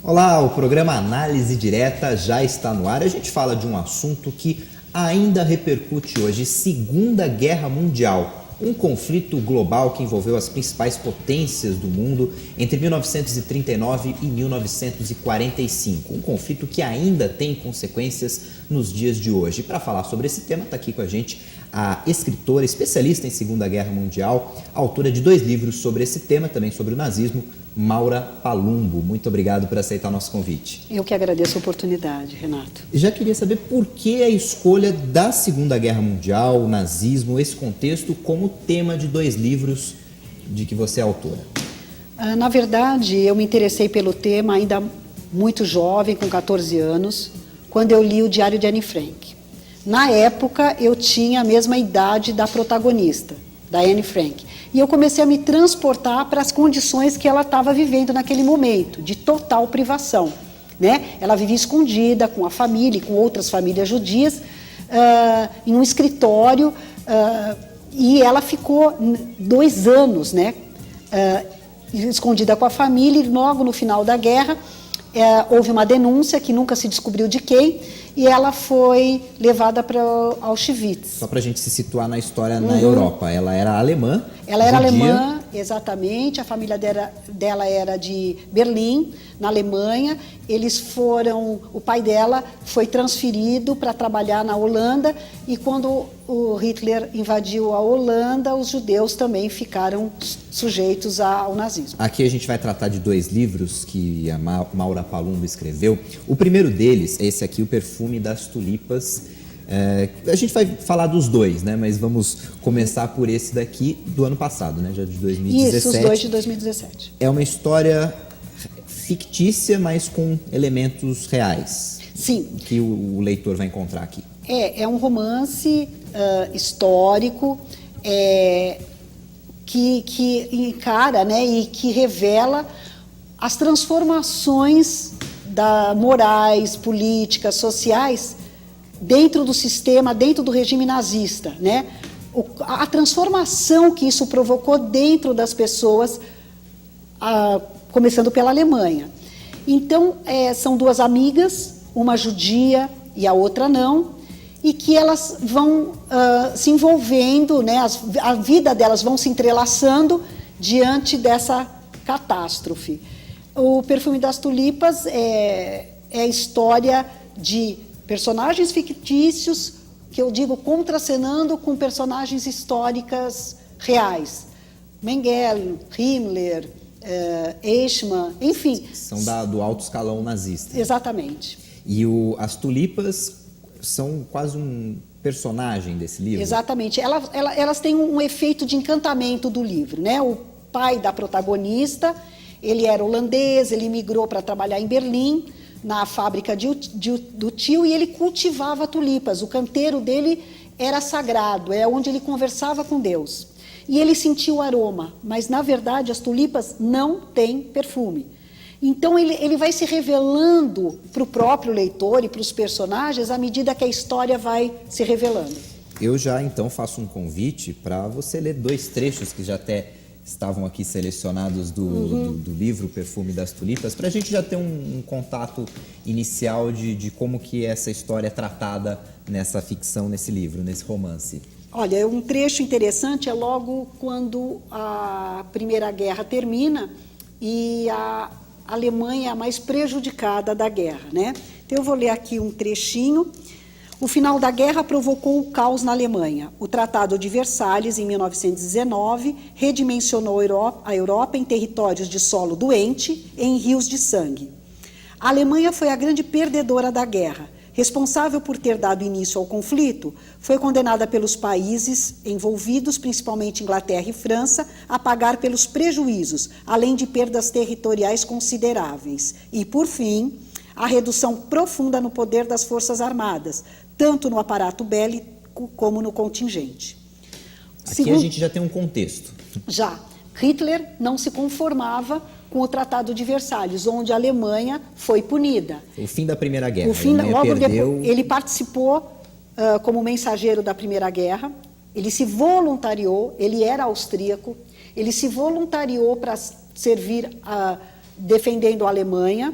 Olá, o programa Análise Direta já está no ar. A gente fala de um assunto que ainda repercute hoje, Segunda Guerra Mundial. Um conflito global que envolveu as principais potências do mundo entre 1939 e 1945. Um conflito que ainda tem consequências nos dias de hoje. Para falar sobre esse tema, está aqui com a gente a escritora, especialista em Segunda Guerra Mundial, autora de 2 livros sobre esse tema, também sobre o nazismo, Maura Palumbo. Muito obrigado por aceitar nosso convite. Eu que agradeço a oportunidade, Renato. Já queria saber por que a escolha da Segunda Guerra Mundial, o nazismo, esse contexto, como tema de 2 livros de que você é autora. Na verdade, eu me interessei pelo tema ainda muito jovem, com 14 anos, quando eu li o Diário de Anne Frank. Na época, eu tinha a mesma idade da protagonista, da Anne Frank. E eu comecei a me transportar para as condições que ela estava vivendo naquele momento, de total privação, né? Ela vivia escondida com a família e com outras famílias judias, em um escritório, e ela ficou 2 anos, né? Escondida com a família, e logo no final da guerra, houve uma denúncia que nunca se descobriu de quem, e ela foi levada para Auschwitz. Só para a gente se situar na história na Europa, ela era alemã? Ela era alemã, exatamente, a família dela era de Berlim, na Alemanha. O pai dela foi transferido para trabalhar na Holanda, e quando o Hitler invadiu a Holanda, os judeus também ficaram sujeitos ao nazismo. Aqui a gente vai tratar de 2 livros que a Maura Palumbo escreveu. O primeiro deles, esse aqui, O Perfume das Tulipas. A gente vai falar dos 2, né? Mas vamos começar por esse daqui do ano passado, né? Já de 2017. Isso, os 2 de 2017. É uma história fictícia, mas com elementos reais. Sim. Que o leitor vai encontrar aqui. É um romance histórico que encara, né, e que revela as transformações morais, políticas, sociais dentro do sistema, dentro do regime nazista, né? A transformação que isso provocou dentro das pessoas, começando pela Alemanha. Então, são 2 amigas, uma judia e a outra não, e que elas vão se envolvendo, né? A vida delas vão se entrelaçando diante dessa catástrofe. O Perfume das Tulipas é a história de personagens fictícios, que eu digo contracenando com personagens históricas reais. Mengele, Himmler, Eichmann, enfim. São do alto escalão nazista. Exatamente. E as tulipas são quase um personagem desse livro? Exatamente. Elas têm um efeito de encantamento do livro, né? O pai da protagonista, ele era holandês, ele migrou para trabalhar em Berlim, na fábrica do tio, e ele cultivava tulipas. O canteiro dele era sagrado, é onde ele conversava com Deus. E ele sentia o aroma, mas, na verdade, as tulipas não têm perfume. Então, ele vai se revelando para o próprio leitor e para os personagens à medida que a história vai se revelando. Eu já, então, faço um convite para você ler 2 trechos que já até estavam aqui selecionados do livro Perfume das Tulipas, para a gente já ter um contato inicial de como que essa história é tratada nessa ficção, nesse livro, nesse romance. Olha, um trecho interessante é logo quando a Primeira Guerra termina e a Alemanha é a mais prejudicada da guerra, né? Então eu vou ler aqui um trechinho. O final da guerra provocou o caos na Alemanha. O Tratado de Versalhes, em 1919, redimensionou a Europa em territórios de solo doente e em rios de sangue. A Alemanha foi a grande perdedora da guerra. Responsável por ter dado início ao conflito, foi condenada pelos países envolvidos, principalmente Inglaterra e França, a pagar pelos prejuízos, além de perdas territoriais consideráveis. E, por fim, a redução profunda no poder das Forças Armadas, tanto no aparato bélico como no contingente. Aqui a gente já tem um contexto. Já. Hitler não se conformava com o Tratado de Versalhes, onde a Alemanha foi punida. O fim da Primeira Guerra. Logo depois, ele participou como mensageiro da Primeira Guerra. Ele se voluntariou, ele era austríaco, ele se voluntariou para servir defendendo a Alemanha,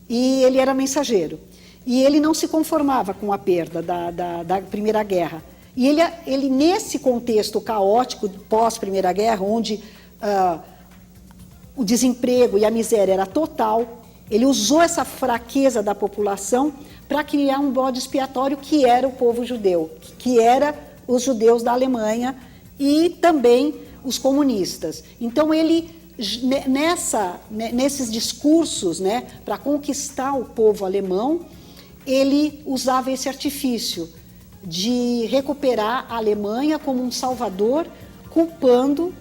e ele era mensageiro. E ele não se conformava com a perda da Primeira Guerra. E ele nesse contexto caótico pós-Primeira Guerra, onde o desemprego e a miséria era total, ele usou essa fraqueza da população para criar um bode expiatório que era o povo judeu, que era os judeus da Alemanha e também os comunistas. Então ele, nesses discursos, né, para conquistar o povo alemão, ele usava esse artifício de recuperar a Alemanha como um salvador, culpando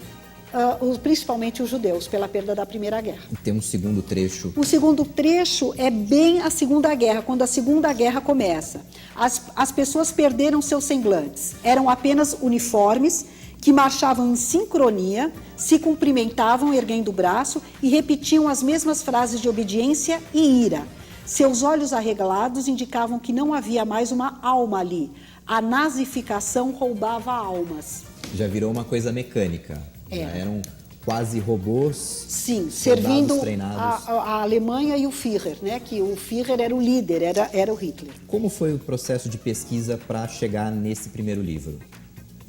principalmente os judeus pela perda da Primeira Guerra. E tem um segundo trecho. O segundo trecho é bem a Segunda Guerra, quando a Segunda Guerra começa. As pessoas perderam seus semblantes, eram apenas uniformes que marchavam em sincronia, se cumprimentavam erguendo o braço e repetiam as mesmas frases de obediência e ira. Seus olhos arregalados indicavam que não havia mais uma alma ali. A nazificação roubava almas. Já virou uma coisa mecânica. Já eram quase robôs. Sim, servindo treinados. a Alemanha e o Führer, né? Que o Führer era o líder, era o Hitler. Como foi o processo de pesquisa para chegar nesse primeiro livro?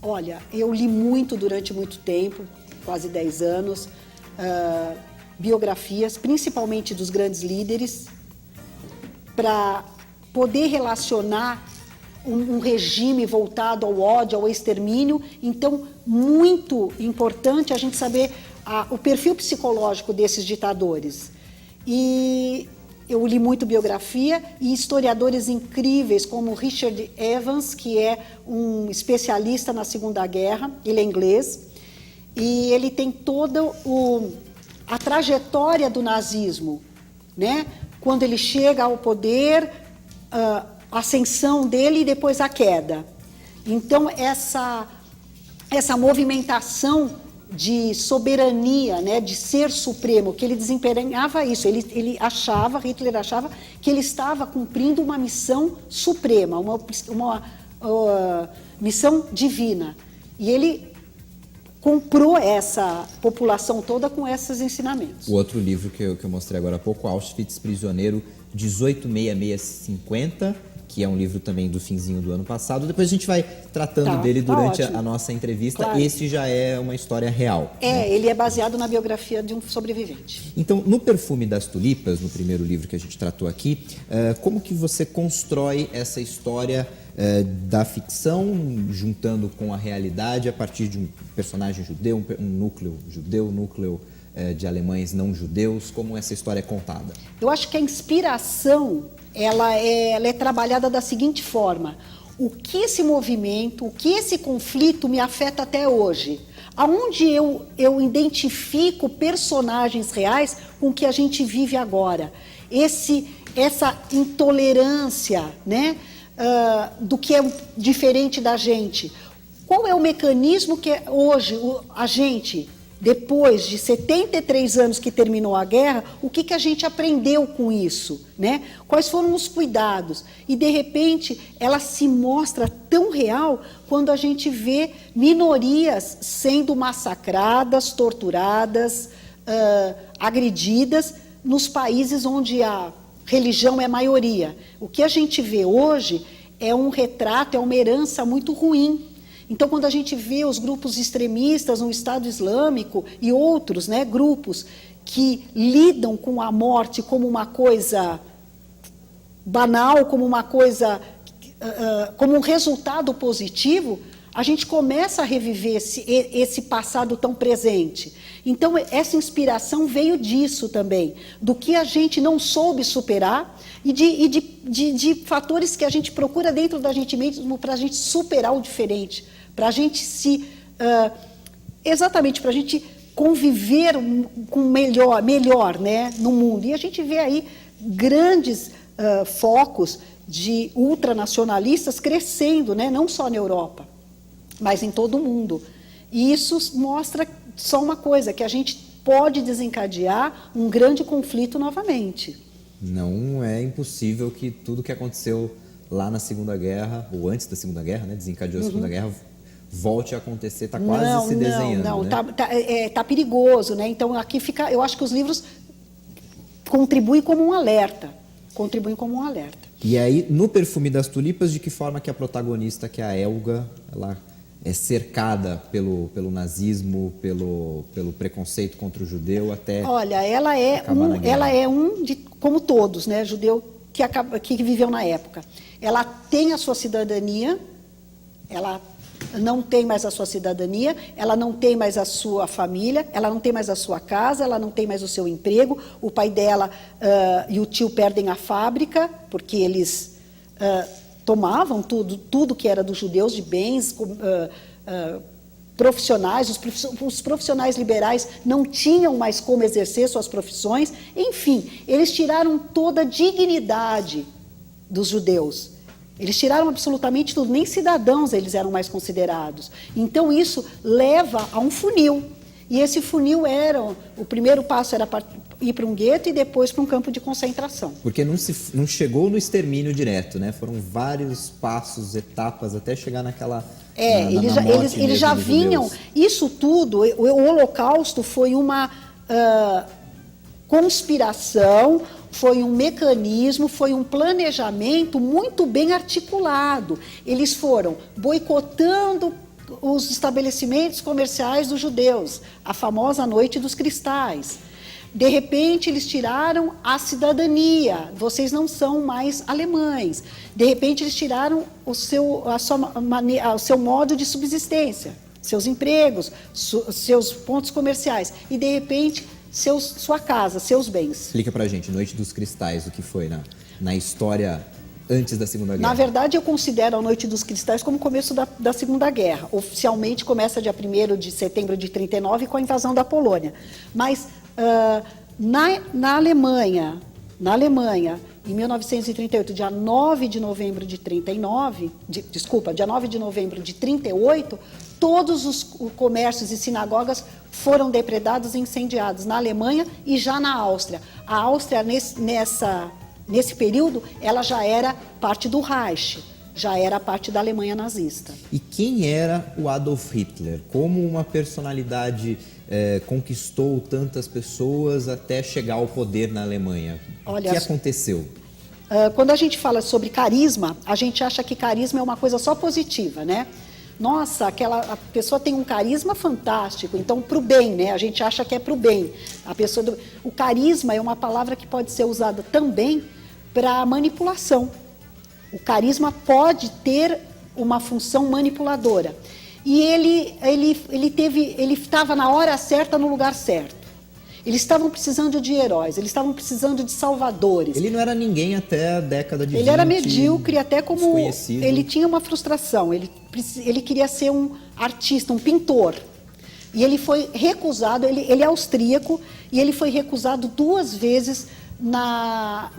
Olha, eu li muito durante muito tempo, quase 10 anos, biografias, principalmente dos grandes líderes, para poder relacionar um regime voltado ao ódio, ao extermínio. Então, muito importante a gente saber o perfil psicológico desses ditadores. E eu li muito biografia e historiadores incríveis, como Richard Evans, que é um especialista na Segunda Guerra, ele é inglês, e ele tem toda a trajetória do nazismo, né? Quando ele chega ao poder, a ascensão dele e depois a queda. Então, essa movimentação de soberania, né, de ser supremo, que ele desempenhava isso, Hitler achava que ele estava cumprindo uma missão suprema, uma missão divina. E ele comprou essa população toda com esses ensinamentos. O outro livro que eu mostrei agora há pouco, Auschwitz, Prisioneiro 186650, que é um livro também do finzinho do ano passado. Depois a gente vai tratando dele durante a nossa entrevista. Claro. Esse já é uma história real. Né? Ele é baseado na biografia de um sobrevivente. Então, no Perfume das Tulipas, no primeiro livro que a gente tratou aqui, como que você constrói essa história da ficção, juntando com a realidade, a partir de um personagem judeu, um núcleo judeu, núcleo de alemães não judeus? Como essa história é contada? Eu acho que a inspiração ela é trabalhada da seguinte forma: o que esse movimento, o que esse conflito me afeta até hoje? Aonde eu identifico personagens reais com o que a gente vive agora? Essa intolerância, né, do que é diferente da gente. Qual é o mecanismo que hoje a gente, depois de 73 anos que terminou a guerra, o que a gente aprendeu com isso, né? Quais foram os cuidados? E, de repente, ela se mostra tão real quando a gente vê minorias sendo massacradas, torturadas, agredidas nos países onde a religião é maioria. O que a gente vê hoje é um retrato, é uma herança muito ruim. Então, quando a gente vê os grupos extremistas no Estado Islâmico e outros, né, grupos que lidam com a morte como uma coisa banal, como uma coisa, como um resultado positivo, a gente começa a reviver esse passado tão presente. Então, essa inspiração veio disso também, do que a gente não soube superar e de fatores que a gente procura dentro da gente mesmo para a gente superar o diferente, para a gente exatamente, para a gente conviver com melhor, né, no mundo. E a gente vê aí grandes focos de ultranacionalistas crescendo, né, não só na Europa, mas em todo o mundo. E isso mostra só uma coisa, que a gente pode desencadear um grande conflito novamente. Não é impossível que tudo que aconteceu lá na Segunda Guerra, ou antes da Segunda Guerra, né, desencadeou a Segunda Guerra, volte a acontecer, está quase se desenhando. Não, né? tá perigoso, né? Então aqui fica, eu acho que os livros contribuem como um alerta, E aí, no Perfume das Tulipas, de que forma que a protagonista, que é a Helga, ela é cercada pelo nazismo, pelo preconceito contra o judeu, até Olha, ela é como todos, né, judeu que viveu na época. Ela tem a sua cidadania, ela não tem mais a sua cidadania, ela não tem mais a sua família, ela não tem mais a sua casa, ela não tem mais o seu emprego. O pai dela e o tio perdem a fábrica, porque eles tomavam tudo que era dos judeus, de bens profissionais. Os profissionais liberais não tinham mais como exercer suas profissões. Enfim, eles tiraram toda a dignidade dos judeus. Eles tiraram absolutamente tudo, nem cidadãos eles eram mais considerados. Então isso leva a um funil. E esse funil o primeiro passo era ir para um gueto e depois para um campo de concentração. Porque não chegou no extermínio direto, né? Foram vários passos, etapas, até chegar naquela... Eles já vinham... Isso tudo, o Holocausto foi uma conspiração, foi um mecanismo, foi um planejamento muito bem articulado. Eles foram boicotando os estabelecimentos comerciais dos judeus, a famosa Noite dos Cristais. De repente, eles tiraram a cidadania, vocês não são mais alemães. De repente, eles tiraram o seu modo de subsistência, seus empregos, seus pontos comerciais. E, de repente, sua casa, seus bens. Explica pra gente, Noite dos Cristais, o que foi na história antes da Segunda Guerra. Na verdade, eu considero a Noite dos Cristais como o começo da Segunda Guerra. Oficialmente começa dia 1º de setembro de 1939 com a invasão da Polônia. Mas na Alemanha, em 1938, dia 9 de novembro de 39, dia 9 de novembro de 38, todos os comércios e sinagogas foram depredados e incendiados na Alemanha e já na Áustria. A Áustria, nesse período, ela já era parte do Reich, já era parte da Alemanha nazista. E quem era o Adolf Hitler? Como uma personalidade conquistou tantas pessoas até chegar ao poder na Alemanha? O que aconteceu? Quando a gente fala sobre carisma, a gente acha que carisma é uma coisa só positiva, né? Nossa, a pessoa tem um carisma fantástico, então para o bem, né? A gente acha que é para o bem. O carisma é uma palavra que pode ser usada também para manipulação. O carisma pode ter uma função manipuladora. E ele estava na hora certa, no lugar certo. Eles estavam precisando de heróis, eles estavam precisando de salvadores. Ele não era ninguém até a década de 20. Ele era medíocre, até como ele tinha uma frustração. Ele queria ser um artista, um pintor. E ele foi recusado, ele é austríaco, e ele foi recusado 2 vezes na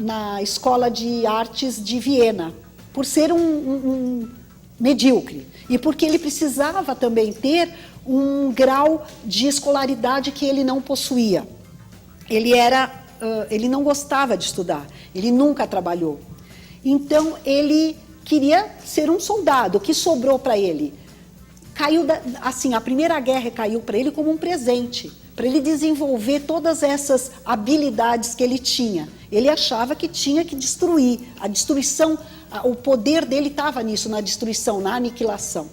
Escola de Artes de Viena, por ser um medíocre. E porque ele precisava também ter um grau de escolaridade que ele não possuía. Ele não gostava de estudar, ele nunca trabalhou. Então, ele queria ser um soldado. O que sobrou para ele? A Primeira Guerra caiu para ele como um presente, para ele desenvolver todas essas habilidades que ele tinha. Ele achava que tinha que destruir. A destruição, o poder dele estava nisso, na destruição, na aniquilação.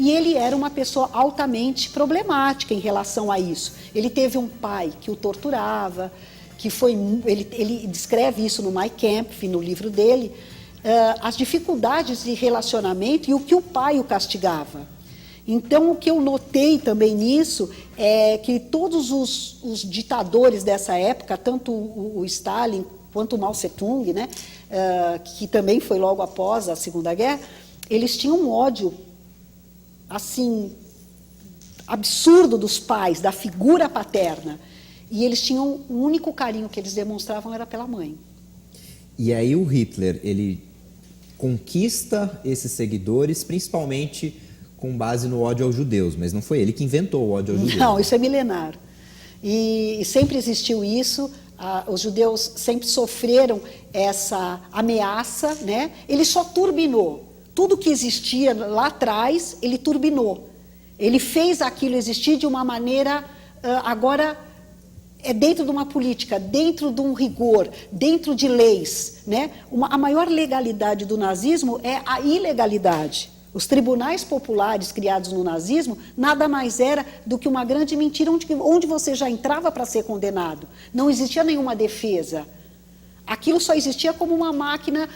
E ele era uma pessoa altamente problemática em relação a isso. Ele teve um pai que o torturava, ele descreve isso no Mein Kampf, no livro dele, as dificuldades de relacionamento e o que o pai o castigava. Então, o que eu notei também nisso é que todos os ditadores dessa época, tanto o Stalin quanto o Mao Tse-tung, né, que também foi logo após a Segunda Guerra, eles tinham um ódio assim, absurdo dos pais, da figura paterna. E eles tinham, o único carinho que eles demonstravam era pela mãe. E aí o Hitler, ele conquista esses seguidores, principalmente com base no ódio aos judeus, mas não foi ele que inventou o ódio aos judeus. Não, isso é milenar. E sempre existiu isso. os judeus sempre sofreram essa ameaça, né? Ele só turbinou. Tudo que existia lá atrás, ele turbinou. Ele fez aquilo existir de uma maneira, agora, dentro de uma política, dentro de um rigor, dentro de leis, né? A maior legalidade do nazismo é a ilegalidade. Os tribunais populares criados no nazismo nada mais era do que uma grande mentira onde você já entrava para ser condenado. Não existia nenhuma defesa. Aquilo só existia como uma máquina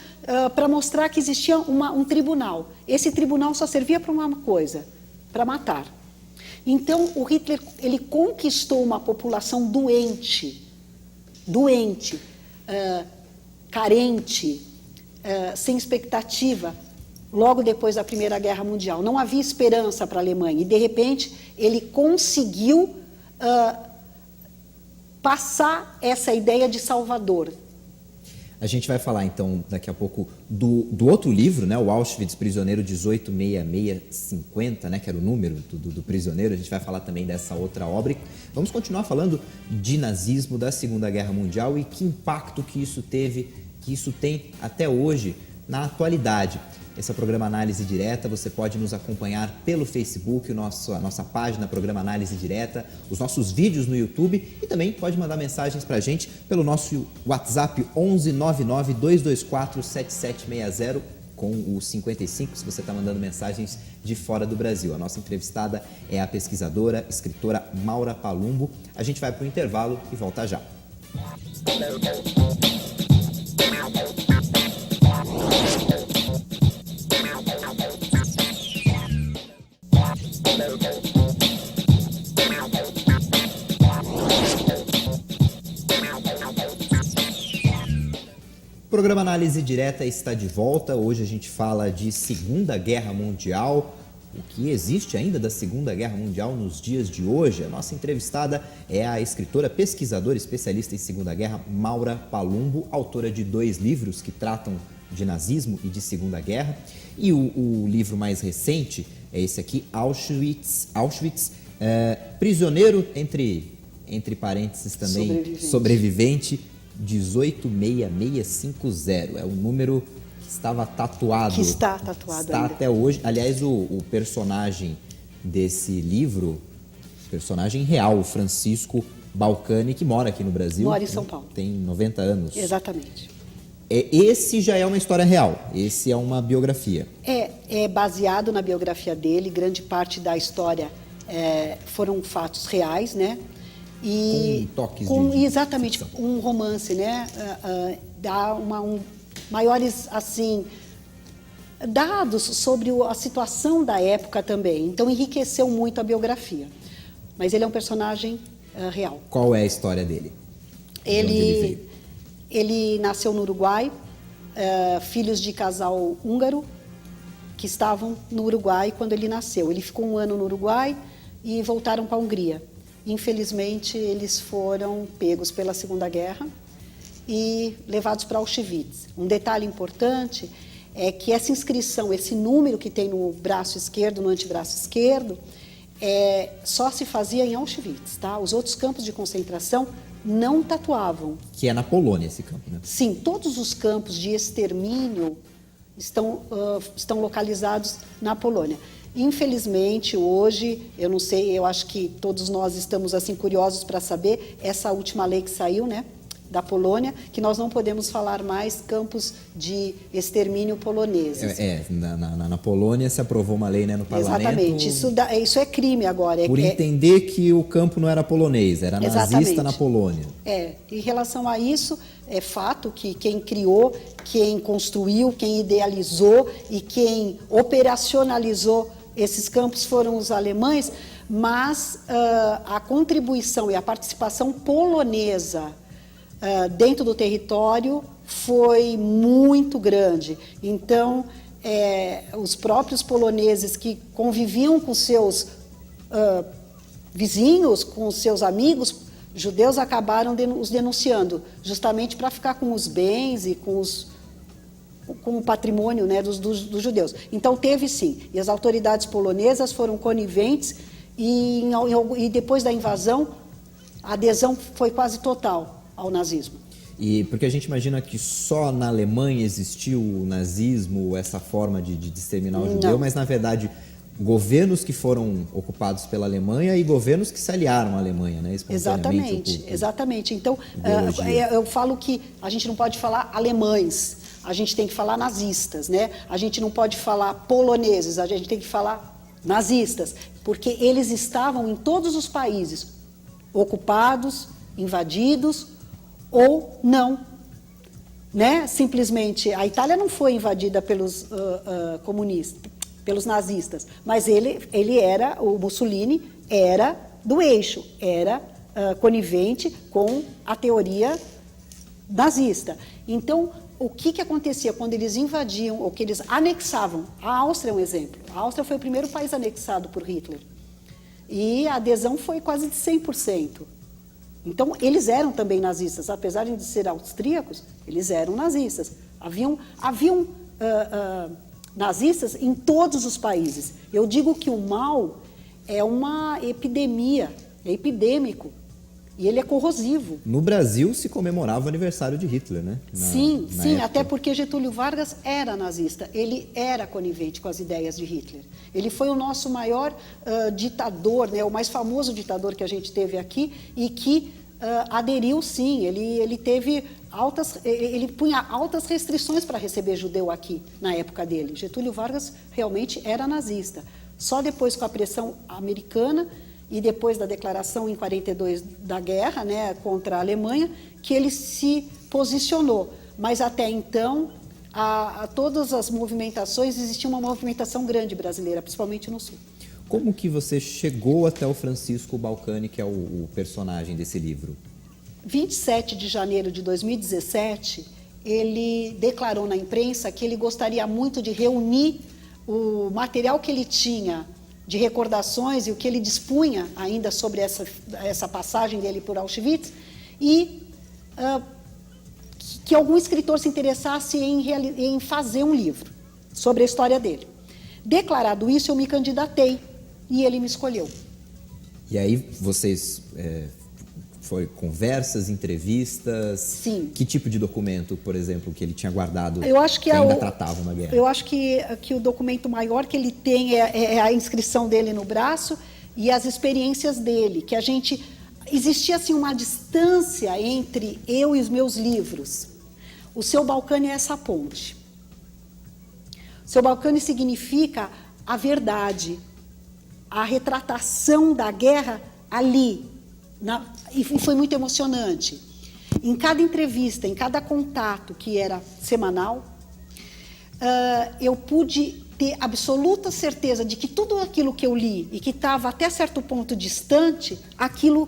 para mostrar que existia um tribunal. Esse tribunal só servia para uma coisa, para matar. Então, o Hitler, ele conquistou uma população doente, carente, sem expectativa, logo depois da Primeira Guerra Mundial. Não havia esperança para a Alemanha. E, de repente, ele conseguiu passar essa ideia de Salvador. A gente vai falar, então, daqui a pouco do outro livro, né, o Auschwitz Prisioneiro 186650, né, que era o número do prisioneiro. A gente vai falar também dessa outra obra. Vamos continuar falando de nazismo, da Segunda Guerra Mundial e que impacto que isso teve, que isso tem até hoje na atualidade. Esse é o programa Análise Direta. Você pode nos acompanhar pelo Facebook, a nossa página Programa Análise Direta, os nossos vídeos no YouTube e também pode mandar mensagens para a gente pelo nosso WhatsApp 11 99 224 7760 com o 55, se você está mandando mensagens de fora do Brasil. A nossa entrevistada é a pesquisadora, escritora Maura Palumbo. A gente vai para o intervalo e volta já. O programa Análise Direta está de volta. Hoje a gente fala de Segunda Guerra Mundial, o que existe ainda da Segunda Guerra Mundial nos dias de hoje. A nossa entrevistada é a escritora, pesquisadora, especialista em Segunda Guerra, Maura Palumbo, autora de 2 livros que tratam de nazismo e de Segunda Guerra. E o livro mais recente é esse aqui, Auschwitz, prisioneiro, entre parênteses também, sobrevivente 186650. É o número que estava tatuado. Que está tatuado está ainda. Até hoje. Aliás, o personagem desse livro, personagem real, o Francisco Balcani, que mora aqui no Brasil. Mora em São Paulo. Tem 90 anos. Exatamente. Esse já é uma história real, esse é uma biografia. É baseado na biografia dele, grande parte da história foram fatos reais, né? E com toques exatamente, ficção. Um romance, né? Dá maiores, assim, dados sobre a situação da época também. Então, enriqueceu muito a biografia. Mas ele é um personagem real. Qual é a história dele? Ele nasceu no Uruguai, filhos de casal húngaro que estavam no Uruguai quando ele nasceu. Ele ficou 1 ano no Uruguai e voltaram para a Hungria. Infelizmente, eles foram pegos pela Segunda Guerra e levados para Auschwitz. Um detalhe importante é que essa inscrição, esse número que tem no braço esquerdo, no antebraço esquerdo, só se fazia em Auschwitz, tá? Os outros campos de concentração não tatuavam. Que é na Polônia esse campo, né? Sim, todos os campos de extermínio estão localizados na Polônia. Infelizmente, hoje, eu não sei, eu acho que todos nós estamos assim curiosos para saber essa última lei que saiu, né, da Polônia, que nós não podemos falar mais campos de extermínio poloneses. Na Polônia se aprovou uma lei, né, no parlamento. Exatamente, isso é crime agora. Por entender que o campo não era polonês, era exatamente. Nazista na Polônia. Em relação a isso, é fato que quem criou, quem construiu, quem idealizou e quem operacionalizou esses campos foram os alemães, mas a contribuição e a participação polonesa dentro do território foi muito grande. Então, os próprios poloneses que conviviam com seus vizinhos, com seus amigos, judeus acabaram os denunciando, justamente para ficar com os bens e com o patrimônio, né, dos judeus. Então, teve sim. E as autoridades polonesas foram coniventes e depois da invasão, a adesão foi quase total. ao nazismo. E porque a gente imagina que só na Alemanha existiu o nazismo, essa forma de exterminar o judeu, mas na verdade governos que foram ocupados pela Alemanha e governos que se aliaram à Alemanha, né? Exatamente, exatamente. Então, eu falo que a gente não pode falar alemães, a gente tem que falar nazistas, né? A gente não pode falar poloneses, a gente tem que falar nazistas, porque eles estavam em todos os países ocupados, invadidos ou não, né? Simplesmente a Itália não foi invadida pelos comunistas, pelos nazistas, mas ele era, o Mussolini era do eixo, era conivente com a teoria nazista. Então, o que acontecia quando eles invadiam, ou que eles anexavam? A Áustria é um exemplo. A Áustria foi o primeiro país anexado por Hitler. E a adesão foi quase de 100%. Então, eles eram também nazistas. Apesar de ser austríacos, eles eram nazistas. Haviam nazistas em todos os países. Eu digo que o mal é uma epidemia, é epidêmico. E ele é corrosivo. No Brasil se comemorava o aniversário de Hitler, né? Sim, até porque Getúlio Vargas era nazista, ele era conivente com as ideias de Hitler. Ele foi o nosso maior ditador, né, o mais famoso ditador que a gente teve aqui e que aderiu, sim, ele teve ele punha altas restrições para receber judeu aqui na época dele. Getúlio Vargas realmente era nazista. Só depois com a pressão americana e depois da declaração em 42 da guerra, né, contra a Alemanha, que ele se posicionou. Mas até então, a todas as movimentações, existia uma movimentação grande brasileira, principalmente no Sul. Como que você chegou até o Francisco Balcani, que é o personagem desse livro? 27 de janeiro de 2017, ele declarou na imprensa que ele gostaria muito de reunir o material que ele tinha de recordações e o que ele dispunha ainda sobre essa passagem dele por Auschwitz e que algum escritor se interessasse em fazer um livro sobre a história dele. Declarado isso, eu me candidatei e ele me escolheu. E aí vocês... Foi conversas, entrevistas? Sim. Que tipo de documento, por exemplo, que ele tinha guardado eu acho que ainda tratavam na guerra? Eu acho que o documento maior que ele tem é a inscrição dele no braço e as experiências dele, que a gente... Existia, assim, uma distância entre eu e os meus livros. O Seu Balcani é essa ponte. O Seu Balcani significa a verdade, a retratação da guerra ali, e foi muito emocionante. Em cada entrevista, em cada contato, que era semanal, eu pude ter absoluta certeza de que tudo aquilo que eu li e que estava até certo ponto distante, aquilo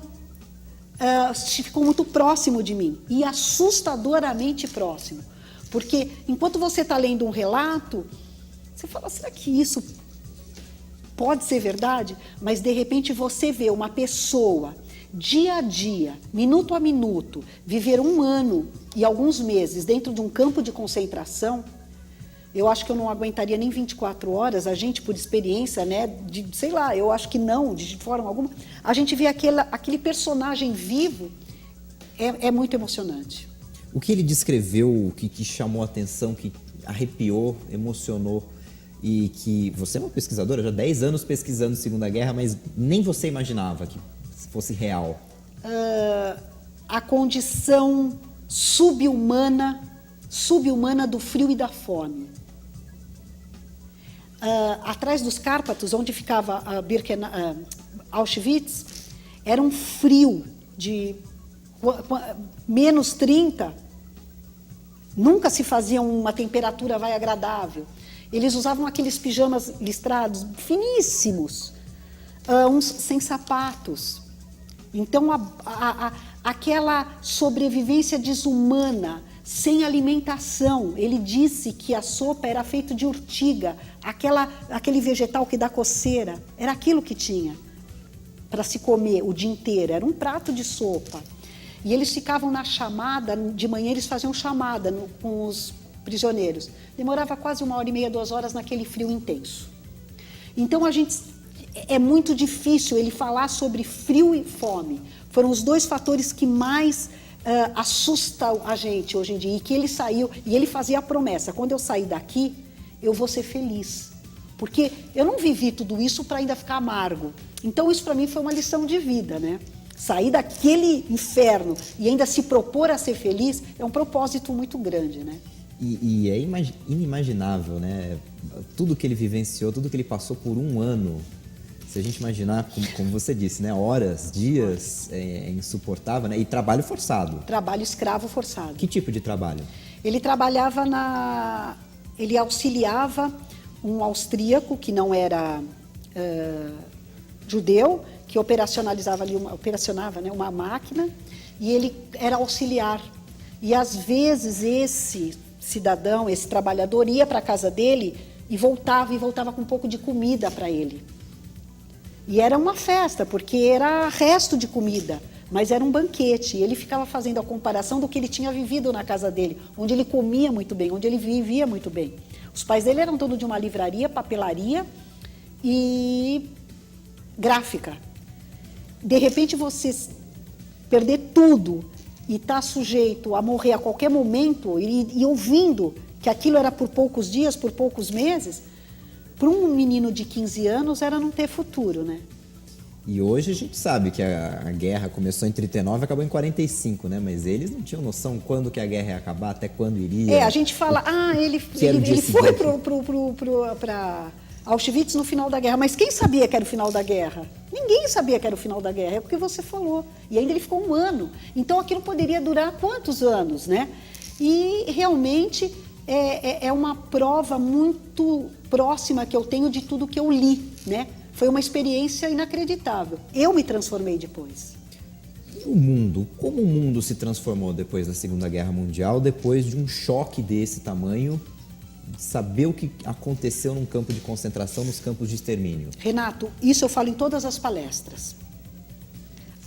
ficou muito próximo de mim, e assustadoramente próximo. Porque enquanto você está lendo um relato, você fala, será que isso pode ser verdade? Mas de repente você vê uma pessoa dia a dia, minuto a minuto, viver 1 ano e alguns meses dentro de um campo de concentração, eu acho que eu não aguentaria nem 24 horas, a gente, por experiência, né, sei lá, eu acho que não, de forma alguma, a gente vê aquele personagem vivo, é muito emocionante. O que ele descreveu, que chamou a atenção, que arrepiou, emocionou, e que você é uma pesquisadora, já há 10 anos pesquisando Segunda Guerra, mas nem você imaginava que fosse real? A condição subhumana do frio e da fome. Atrás dos Cárpatos, onde ficava Auschwitz, era um frio de menos 30. Nunca se fazia uma temperatura agradável. Eles usavam aqueles pijamas listrados, finíssimos, uns sem sapatos. Então, aquela sobrevivência desumana, sem alimentação. Ele disse que a sopa era feita de urtiga, aquele vegetal que dá coceira. Era aquilo que tinha para se comer o dia inteiro. Era um prato de sopa. E eles ficavam na chamada, de manhã eles faziam chamada com os prisioneiros. Demorava quase 1h30, 2 horas naquele frio intenso. Então, é muito difícil ele falar sobre frio e fome. Foram os 2 fatores que mais assusta a gente hoje em dia, e que ele saiu, e ele fazia a promessa, quando eu sair daqui, eu vou ser feliz. Porque eu não vivi tudo isso para ainda ficar amargo. Então isso para mim foi uma lição de vida, né? Sair daquele inferno e ainda se propor a ser feliz é um propósito muito grande, né? E é inimaginável, né? Tudo que ele vivenciou, tudo que ele passou por um ano. Se a gente imaginar, como você disse, né? Horas, dias, é insuportável, né? E trabalho forçado. Trabalho escravo forçado. Que tipo de trabalho? Ele trabalhava ele auxiliava um austríaco que não era judeu, que operacionava né, uma máquina, e ele era auxiliar. E às vezes esse cidadão, esse trabalhador, ia para a casa dele e voltava com um pouco de comida para ele. E era uma festa, porque era resto de comida, mas era um banquete. E ele ficava fazendo a comparação do que ele tinha vivido na casa dele, onde ele comia muito bem, onde ele vivia muito bem. Os pais dele eram donos de uma livraria, papelaria e gráfica. De repente você perder tudo e estar sujeito a morrer a qualquer momento e ouvindo que aquilo era por poucos dias, por poucos meses, para um menino de 15 anos era não ter futuro, né? E hoje a gente sabe que a guerra começou em 39 e acabou em 45, né? Mas eles não tinham noção quando que a guerra ia acabar, até quando iria. A gente fala, ele foi para Auschwitz no final da guerra. Mas quem sabia que era o final da guerra? Ninguém sabia que era o final da guerra, é porque você falou. E ainda ele ficou um ano. Então aquilo poderia durar quantos anos, né? E realmente é uma prova muito próxima que eu tenho de tudo que eu li, né? Foi uma experiência inacreditável. Eu me transformei depois. E o mundo? Como o mundo se transformou depois da Segunda Guerra Mundial, depois de um choque desse tamanho, de saber o que aconteceu num campo de concentração, nos campos de extermínio? Renato, isso eu falo em todas as palestras.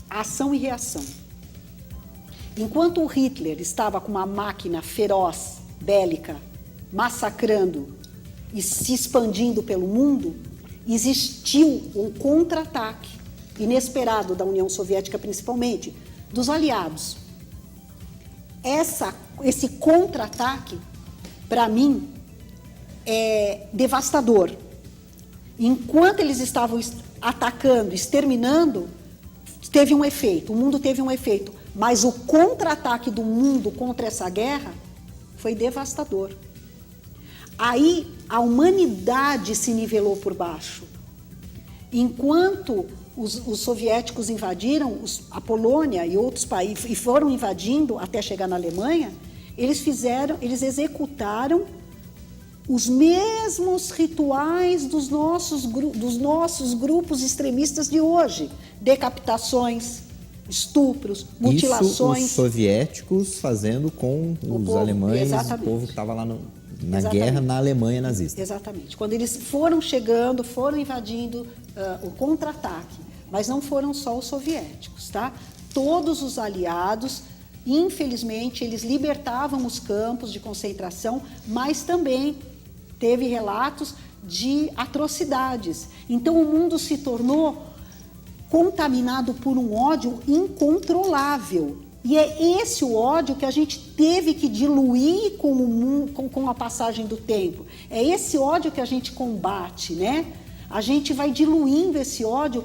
Ação e reação. Enquanto o Hitler estava com uma máquina feroz, bélica, massacrando e se expandindo pelo mundo, existiu um contra-ataque inesperado da União Soviética, principalmente, dos aliados. Esse contra-ataque, para mim, é devastador. Enquanto eles estavam atacando, exterminando, teve um efeito, o mundo teve um efeito, mas o contra-ataque do mundo contra essa guerra foi devastador. Aí a humanidade se nivelou por baixo. Enquanto os soviéticos invadiram a Polônia e outros países e foram invadindo até chegar na Alemanha, eles executaram os mesmos rituais dos nossos grupos extremistas de hoje: decapitações, estupros, mutilações. Isso os soviéticos fazendo com os alemães, exatamente. O povo que estava lá na guerra na Alemanha nazista. Exatamente. Quando eles foram chegando, foram invadindo o contra-ataque, mas não foram só os soviéticos, tá? Todos os aliados, infelizmente, eles libertavam os campos de concentração, mas também teve relatos de atrocidades. Então o mundo se tornou contaminado por um ódio incontrolável. E é esse o ódio que a gente teve que diluir com a passagem do tempo. É esse ódio que a gente combate, né? A gente vai diluindo esse ódio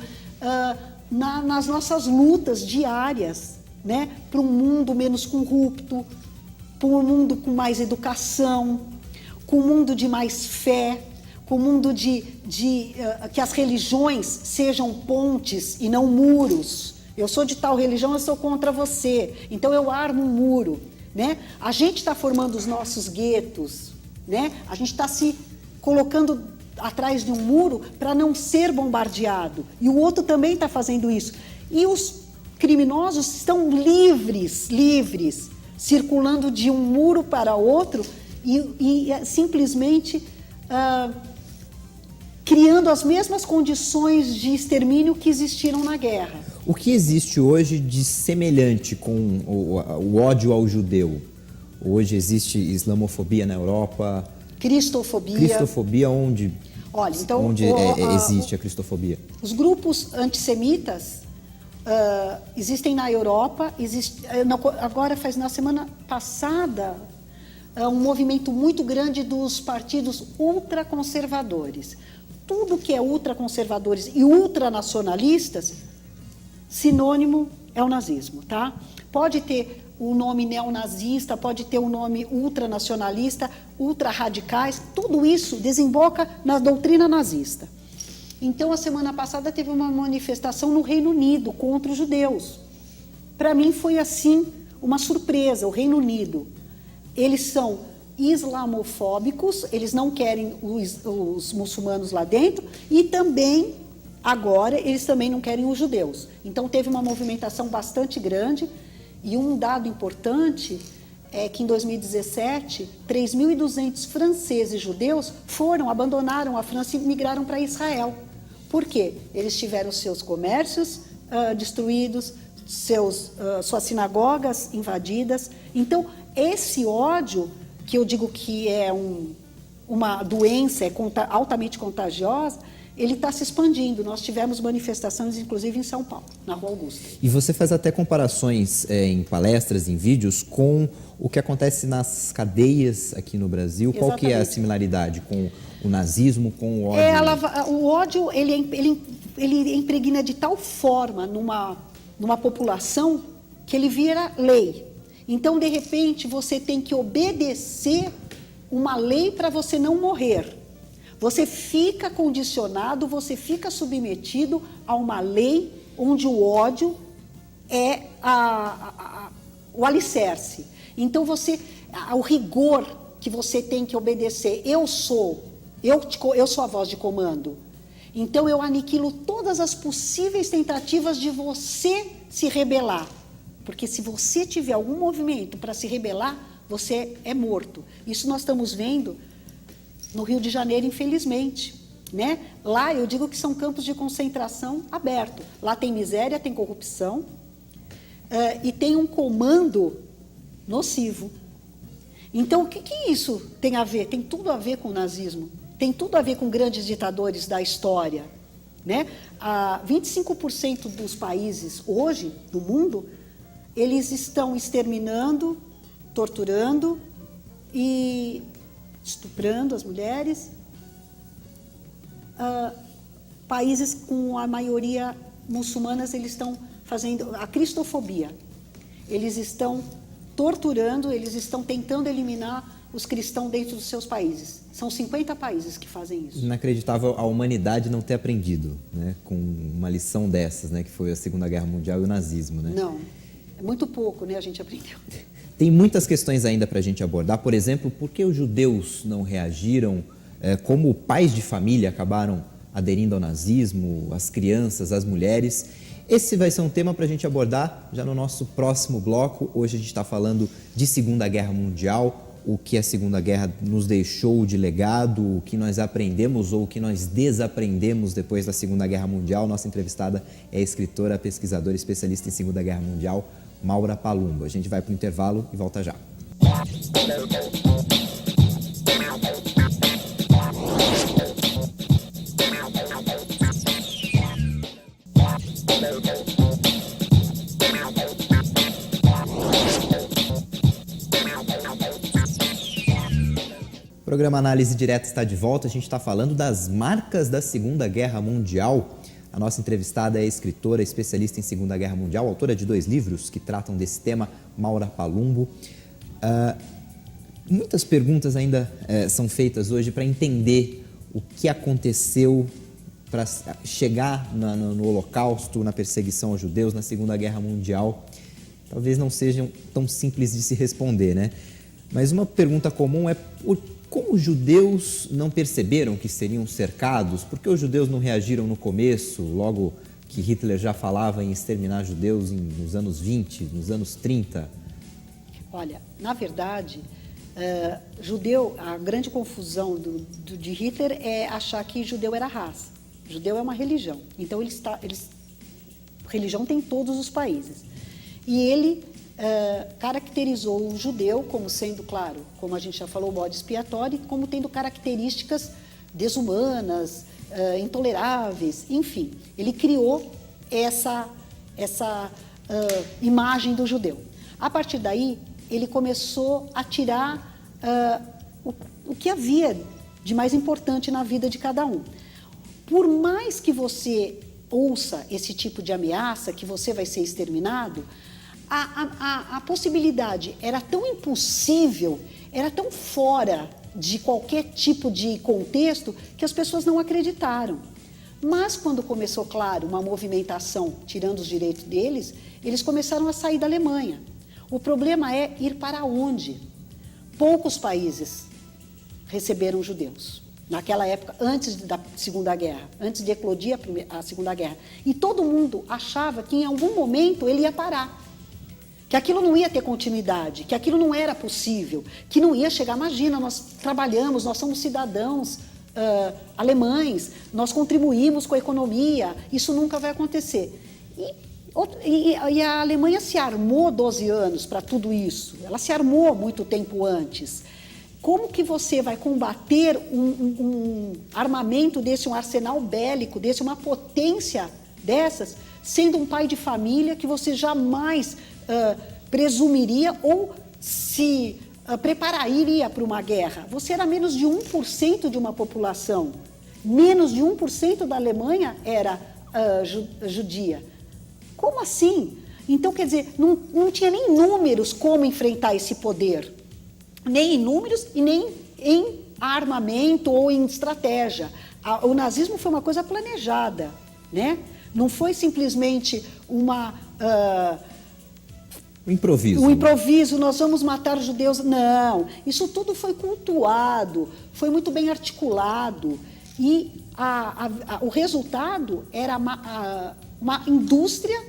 nas nossas lutas diárias, né? Para um mundo menos corrupto, para um mundo com mais educação, com um mundo de mais fé, com um mundo que as religiões sejam pontes e não muros. Eu sou de tal religião, eu sou contra você, então eu armo um muro, né? A gente está formando os nossos guetos, né? A gente está se colocando atrás de um muro para não ser bombardeado, e o outro também está fazendo isso. E os criminosos estão livres, circulando de um muro para outro e simplesmente criando as mesmas condições de extermínio que existiram na guerra. O que existe hoje de semelhante com o ódio ao judeu? Hoje existe islamofobia na Europa? Cristofobia. Cristofobia onde? Olha, então, onde existe a cristofobia? Os grupos antissemitas Existem na Europa, agora na semana passada, um movimento muito grande dos partidos ultraconservadores. Tudo que é ultraconservadores e ultranacionalistas, sinônimo é o nazismo, tá? Pode ter o nome neonazista, pode ter o nome ultranacionalista, ultrarradicais, tudo isso desemboca na doutrina nazista. Então, a semana passada teve uma manifestação no Reino Unido contra os judeus. Para mim foi assim uma surpresa. O Reino Unido, eles são islamofóbicos, eles não querem os muçulmanos lá dentro e também, agora, eles também não querem os judeus. Então, teve uma movimentação bastante grande e um dado importante é que em 2017, 3.200 franceses judeus abandonaram a França e migraram para Israel. Por quê? Eles tiveram seus comércios destruídos, suas sinagogas invadidas. Então, esse ódio, que eu digo que é uma doença, altamente contagiosa, ele está se expandindo. Nós tivemos manifestações, inclusive, em São Paulo, na Rua Augusta. E você faz até comparações em palestras, em vídeos, com o que acontece nas cadeias aqui no Brasil. Exatamente. Qual que é a similaridade com o nazismo, com o ódio? O ódio, ele impregna de tal forma numa população que ele vira lei. Então, de repente, você tem que obedecer uma lei para você não morrer. Você fica condicionado, você fica submetido a uma lei onde o ódio é o alicerce. Então, o rigor que você tem que obedecer, eu sou a voz de comando. Então, eu aniquilo todas as possíveis tentativas de você se rebelar. Porque se você tiver algum movimento para se rebelar, você é morto. Isso nós estamos vendo no Rio de Janeiro, infelizmente, né? Lá eu digo que são campos de concentração abertos. Lá tem miséria, tem corrupção e tem um comando nocivo. Então, o que isso tem a ver? Tem tudo a ver com o nazismo. Tem tudo a ver com grandes ditadores da história, né? 25% dos países hoje, do mundo, eles estão exterminando, torturando e estuprando as mulheres. Países com a maioria muçulmanas, eles estão fazendo a cristofobia. Eles estão torturando, eles estão tentando eliminar os cristãos dentro dos seus países. São 50 países que fazem isso. Inacreditável a humanidade não ter aprendido, né, com uma lição dessas, né, que foi a Segunda Guerra Mundial e o nazismo, né? Não, é muito pouco, né, a gente aprendeu. Tem muitas questões ainda para a gente abordar. Por exemplo, por que os judeus não reagiram? Como pais de família acabaram aderindo ao nazismo, as crianças, as mulheres? Esse vai ser um tema para a gente abordar já no nosso próximo bloco. Hoje a gente está falando de Segunda Guerra Mundial, o que a Segunda Guerra nos deixou de legado, o que nós aprendemos ou o que nós desaprendemos depois da Segunda Guerra Mundial. Nossa entrevistada é a escritora, pesquisadora, especialista em Segunda Guerra Mundial, Maura Palumbo. A gente vai para o intervalo e volta já. O programa Análise Direta está de volta. A gente está falando das marcas da Segunda Guerra Mundial. A nossa entrevistada é a escritora, especialista em Segunda Guerra Mundial, autora de 2 livros que tratam desse tema, Maura Palumbo. Muitas perguntas ainda são feitas hoje para entender o que aconteceu para chegar no Holocausto, na perseguição aos judeus, na Segunda Guerra Mundial. Talvez não sejam tão simples de se responder, né? Mas uma pergunta comum é como os judeus não perceberam que seriam cercados? Por que os judeus não reagiram no começo, logo que Hitler já falava em exterminar judeus nos anos 20, nos anos 30? Olha, na verdade, a grande confusão de Hitler é achar que judeu era raça. Judeu é uma religião. Então, religião tem em todos os países. E ele caracterizou o judeu como sendo, claro, como a gente já falou, o bode expiatório, como tendo características desumanas, intoleráveis, enfim. Ele criou essa imagem do judeu. A partir daí, ele começou a tirar o que havia de mais importante na vida de cada um. Por mais que você ouça esse tipo de ameaça, que você vai ser exterminado, a possibilidade era tão impossível, era tão fora de qualquer tipo de contexto, que as pessoas não acreditaram. Mas quando começou, claro, uma movimentação tirando os direitos deles, eles começaram a sair da Alemanha. O problema é ir para onde? Poucos países receberam judeus. Naquela época, antes da Segunda Guerra, antes de eclodir a Segunda Guerra. E todo mundo achava que em algum momento ele ia parar. Que aquilo não ia ter continuidade, que aquilo não era possível, que não ia chegar. Imagina, nós trabalhamos, nós somos cidadãos alemães, nós contribuímos com a economia, isso nunca vai acontecer. E a Alemanha se armou 12 anos para tudo isso, ela se armou muito tempo antes. Como que você vai combater um armamento desse, um arsenal bélico desse, uma potência dessas, sendo um pai de família que você jamais presumiria ou se prepararia para uma guerra? Você era menos de 1% de uma população. Menos de 1% da Alemanha era judia. Como assim? Então, quer dizer, não tinha nem números como enfrentar esse poder. Nem em números e nem em armamento ou em estratégia. O nazismo foi uma coisa planejada, né? Não foi simplesmente um improviso, nós vamos matar os judeus. Não, isso tudo foi cultuado, foi muito bem articulado. E o resultado era uma indústria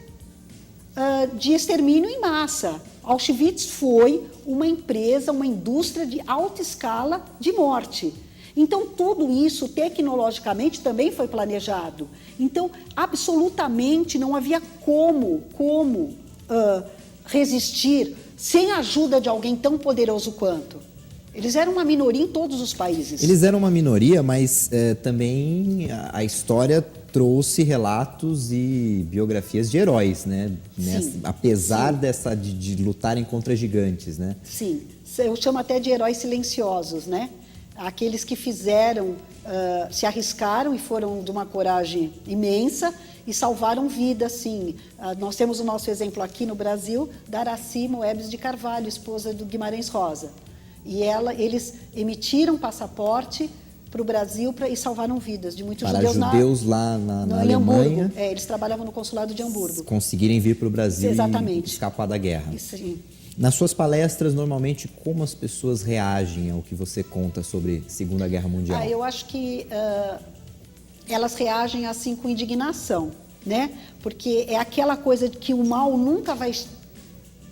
de extermínio em massa. Auschwitz foi uma empresa, uma indústria de alta escala de morte. Então, tudo isso, tecnologicamente, também foi planejado. Então, absolutamente não havia como resistir sem a ajuda de alguém tão poderoso quanto. Eles eram uma minoria em todos os países. Eles eram uma minoria, mas também a história trouxe relatos e biografias de heróis, né? Sim, apesar sim. de lutarem contra gigantes, né? Sim, eu chamo até de heróis silenciosos, né? Aqueles que fizeram, se arriscaram e foram de uma coragem imensa e salvaram vidas, sim. Nós temos o nosso exemplo aqui no Brasil, da Aracy Moebes de Carvalho, esposa do Guimarães Rosa. E eles emitiram passaporte para o Brasil e salvaram vidas de muitos judeus lá na Alemanha. Eles trabalhavam no consulado de Hamburgo. Conseguirem vir para o Brasil Exatamente. E escapar da guerra. Sim. Nas suas palestras, normalmente, como as pessoas reagem ao que você conta sobre Segunda Guerra Mundial? Eu acho que elas reagem assim com indignação, né? Porque é aquela coisa de que o mal nunca vai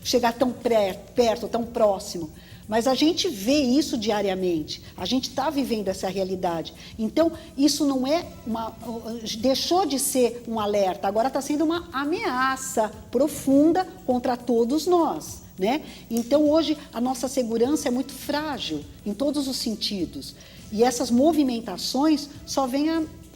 chegar tão perto, tão próximo. Mas a gente vê isso diariamente, a gente está vivendo essa realidade. Então, isso não é deixou de ser um alerta, agora está sendo uma ameaça profunda contra todos nós, né? Então, hoje, a nossa segurança é muito frágil, em todos os sentidos. E essas movimentações só vêm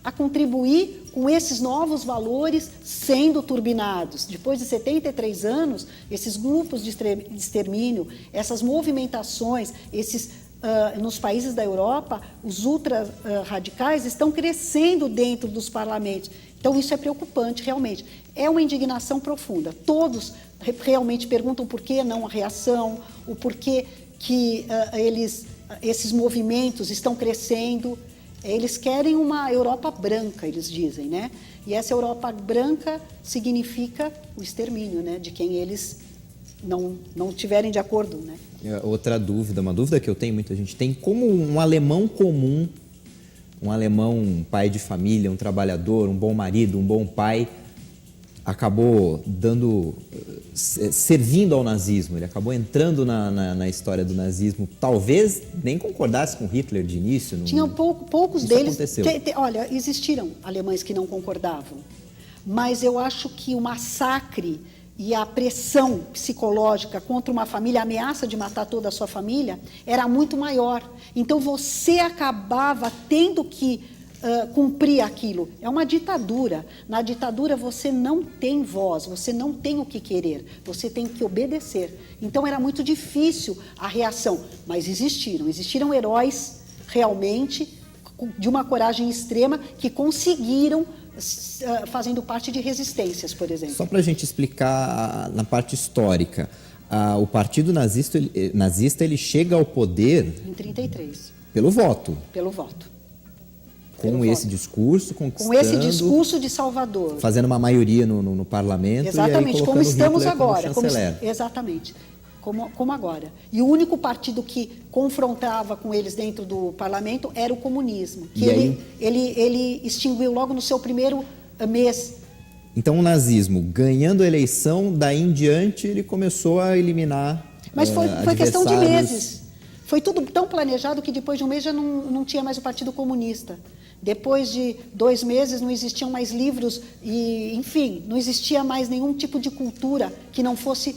a contribuir com esses novos valores sendo turbinados. Depois de 73 anos, esses grupos de extermínio, essas movimentações, nos países da Europa, os ultra-radicais estão crescendo dentro dos parlamentos. Então, isso é preocupante, realmente. É uma indignação profunda. Todos realmente perguntam por que não a reação, o porquê que esses movimentos estão crescendo. Eles querem uma Europa branca, eles dizem, né? E essa Europa branca significa o extermínio, né? De quem eles não tiverem de acordo, né? Outra dúvida, uma dúvida que eu tenho, muita gente tem, como um alemão comum, um alemão pai de família, um trabalhador, um bom marido, um bom pai, acabou servindo ao nazismo, ele acabou entrando na história do nazismo, talvez nem concordasse com Hitler de início. Tinham poucos deles. Aconteceu. Olha, existiram alemães que não concordavam, mas eu acho que o massacre e a pressão psicológica contra uma família, a ameaça de matar toda a sua família, era muito maior. Então você acabava tendo que cumprir aquilo. É uma ditadura. Na ditadura você não tem voz, você não tem o que querer, você tem que obedecer. Então era muito difícil a reação, mas existiram heróis realmente de uma coragem extrema que conseguiram, fazendo parte de resistências, por exemplo. Só para a gente explicar na parte histórica, o Partido Nazista ele chega ao poder em 1933. Pelo voto. Pelo voto. Com esse discurso, conquistando... Com esse discurso de Salvador. Fazendo uma maioria no parlamento. Exatamente, e aí como estamos Hitler agora. Como chanceler. Exatamente, como agora. E o único partido que confrontava com eles dentro do parlamento era o comunismo, que ele extinguiu logo no seu primeiro mês. Então o nazismo, ganhando a eleição, daí em diante ele começou a eliminar Mas foi questão de meses. Foi tudo tão planejado que depois de um mês já não tinha mais o Partido Comunista. Depois de 2 meses não existiam mais livros e, enfim, não existia mais nenhum tipo de cultura que não fosse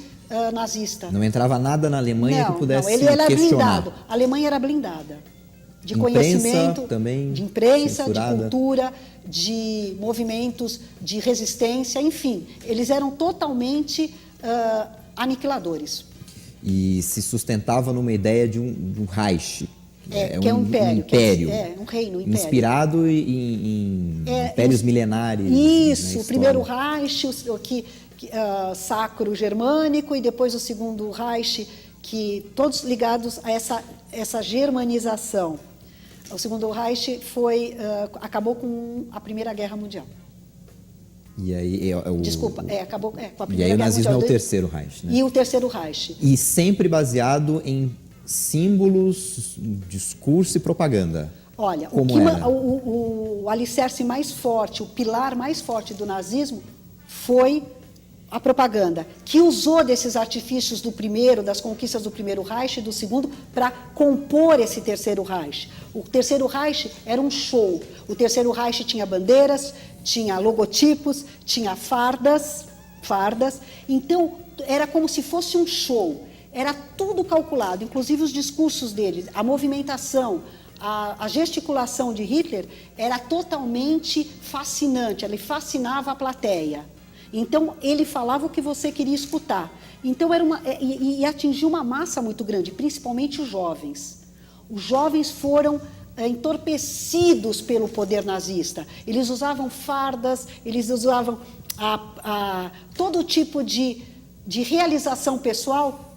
nazista. Não entrava nada na Alemanha que pudesse ele era questionar. blindado. A Alemanha era blindada. De imprensa, conhecimento, também de imprensa, censurada. de cultura, de movimentos de resistência, enfim. Eles eram totalmente aniquiladores. E se sustentava numa ideia de um Reich. Que é um império. Um reino, inspirado em impérios milenares. Isso, o primeiro Reich, sacro germânico, e depois o segundo Reich, que todos ligados a essa germanização. O segundo Reich acabou com a Primeira Guerra Mundial. E aí Desculpa, acabou com a E Primeira aí Guerra o nazismo Mundial. é o terceiro Reich, né? E o terceiro Reich. E sempre baseado em símbolos, discurso e propaganda. Olha, o alicerce mais forte, o pilar mais forte do nazismo foi a propaganda, que usou desses artifícios do primeiro, das conquistas do primeiro Reich e do segundo, para compor esse terceiro Reich. O terceiro Reich era um show. O terceiro Reich tinha bandeiras, tinha logotipos, tinha fardas. Então, era como se fosse um show. Era tudo calculado, inclusive os discursos deles, a movimentação, a gesticulação de Hitler era totalmente fascinante, ele fascinava a plateia. Então, ele falava o que você queria escutar. Então, e atingiu uma massa muito grande, principalmente os jovens. Os jovens foram entorpecidos pelo poder nazista. Eles usavam fardas, eles usavam todo tipo de realização pessoal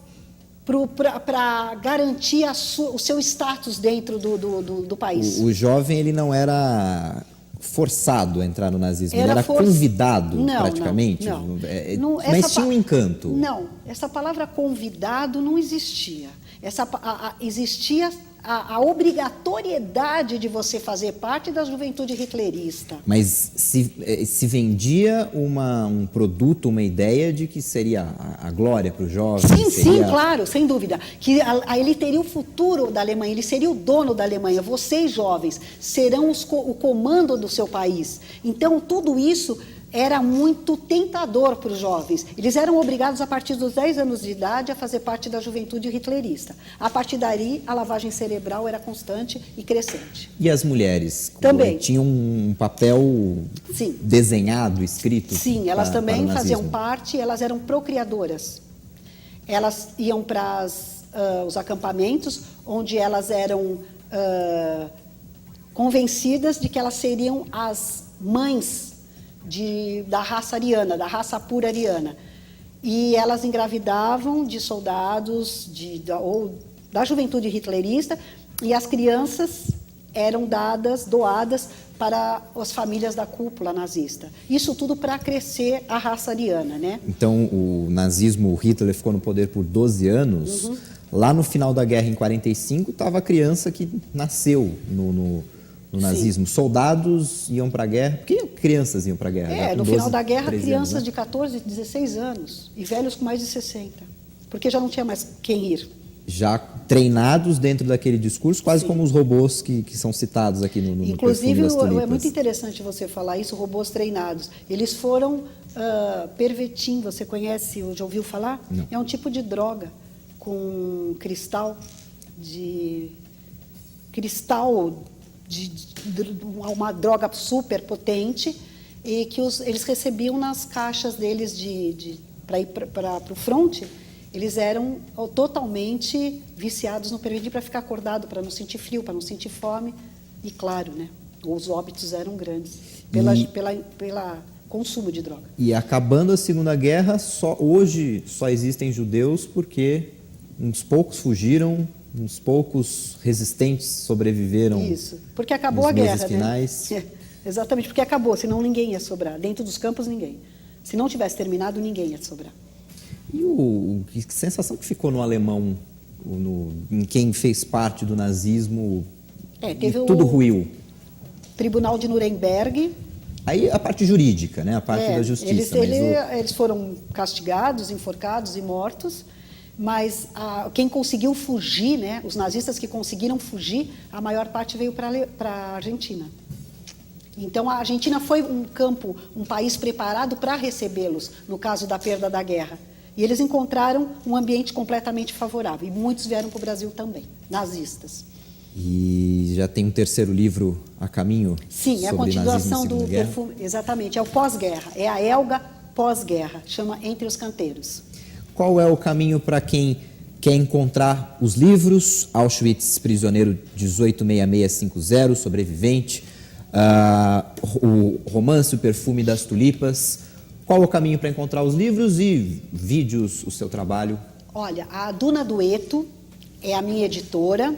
para garantir o seu status dentro do país. O jovem ele não era forçado a entrar no nazismo, ele era convidado praticamente. Mas tinha um encanto. Não, essa palavra convidado não existia. Existia a obrigatoriedade de você fazer parte da juventude hitlerista. Mas se vendia um produto, uma ideia de que seria a glória para o jovem? Sim, claro, sem dúvida. Que ele teria o futuro da Alemanha, ele seria o dono da Alemanha. Vocês, jovens, serão o comando do seu país. Então, tudo isso era muito tentador para os jovens. Eles eram obrigados, a partir dos 10 anos de idade, a fazer parte da juventude hitlerista. A partir daí, a lavagem cerebral era constante e crescente. E as mulheres? Também. Tinham um papel desenhado, escrito? Sim, elas também faziam parte, elas eram procriadoras. Elas iam para os acampamentos, onde elas eram convencidas de que elas seriam as mães da raça ariana, da raça pura ariana. E elas engravidavam de soldados ou da juventude hitlerista, e as crianças eram doadas para as famílias da cúpula nazista. Isso tudo para crescer a raça ariana, né? Então, o nazismo, o Hitler ficou no poder por 12 anos. Uhum. Lá no final da guerra, em 1945, estava a criança que nasceu no nazismo. Sim. Soldados iam para a guerra. Por que crianças iam para a guerra? No final da guerra, crianças, né, de 14, 16 anos e velhos com mais de 60. Porque já não tinha mais quem ir. Já treinados dentro daquele discurso, quase como os robôs que são citados aqui no Inclusive, das tulipas. É muito interessante você falar isso, robôs treinados. Eles foram pervitin, você conhece, já ouviu falar? Não. É um tipo de droga com cristal uma droga super potente, e que eles recebiam nas caixas deles para ir para o fronte. Eles eram totalmente viciados no Pervitin para ficar acordado, para não sentir frio, para não sentir fome. E claro, né, os óbitos eram grandes pela consumo de droga. E acabando a Segunda Guerra, hoje só existem judeus porque uns poucos fugiram, uns poucos resistentes sobreviveram. Isso, porque acabou a guerra, finais. Né? Exatamente, porque acabou, senão ninguém ia sobrar. Dentro dos campos, ninguém. Se não tivesse terminado, ninguém ia sobrar. E que sensação que ficou no alemão, em quem fez parte do nazismo, teve tudo ruiu? Tribunal de Nuremberg. Aí a parte jurídica, né? A parte da justiça. Eles foram castigados, enforcados e mortos, mas quem conseguiu fugir, né? Os nazistas que conseguiram fugir, a maior parte veio para a Argentina. Então, a Argentina foi um país preparado para recebê-los, no caso da perda da guerra. E eles encontraram um ambiente completamente favorável. E muitos vieram para o Brasil também, nazistas. E já tem um terceiro livro a caminho? Sim, é a continuação do perfume. Exatamente, é o pós-guerra. É a Elga pós-guerra, chama Entre os Canteiros. Qual é o caminho para quem quer encontrar os livros? Auschwitz, Prisioneiro 186650, Sobrevivente, o romance O Perfume das Tulipas. Qual é o caminho para encontrar os livros e vídeos, o seu trabalho? Olha, a Duna Dueto é a minha editora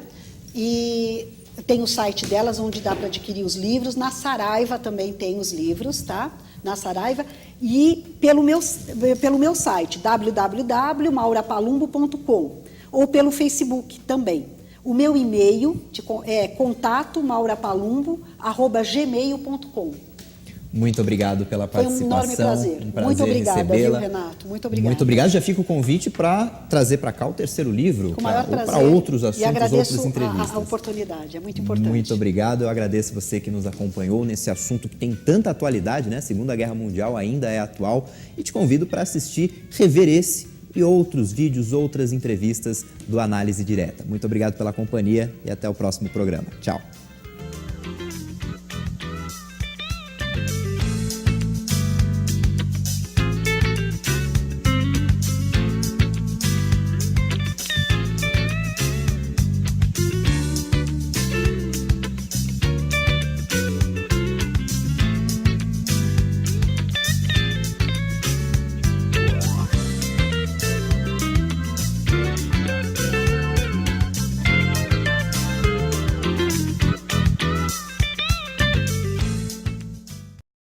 e tem o site delas onde dá para adquirir os livros. Na Saraiva também tem os livros, tá? Na Saraiva. E pelo meu site, www.maurapalumbo.com, ou pelo Facebook também. O meu e-mail é contato@maurapalumbo.gmail.com. Muito obrigado pela participação. Foi um enorme prazer. Muito obrigada, viu, Renato? Muito obrigada. Muito obrigado. Já fica o convite para trazer para cá o terceiro livro, com o maior prazer, para outros assuntos, e agradeço outras entrevistas. A oportunidade, é muito importante. Muito obrigado. Eu agradeço você que nos acompanhou nesse assunto que tem tanta atualidade, né? A Segunda Guerra Mundial ainda é atual. E te convido para assistir, rever esse e outros vídeos, outras entrevistas do Análise Direta. Muito obrigado pela companhia e até o próximo programa. Tchau.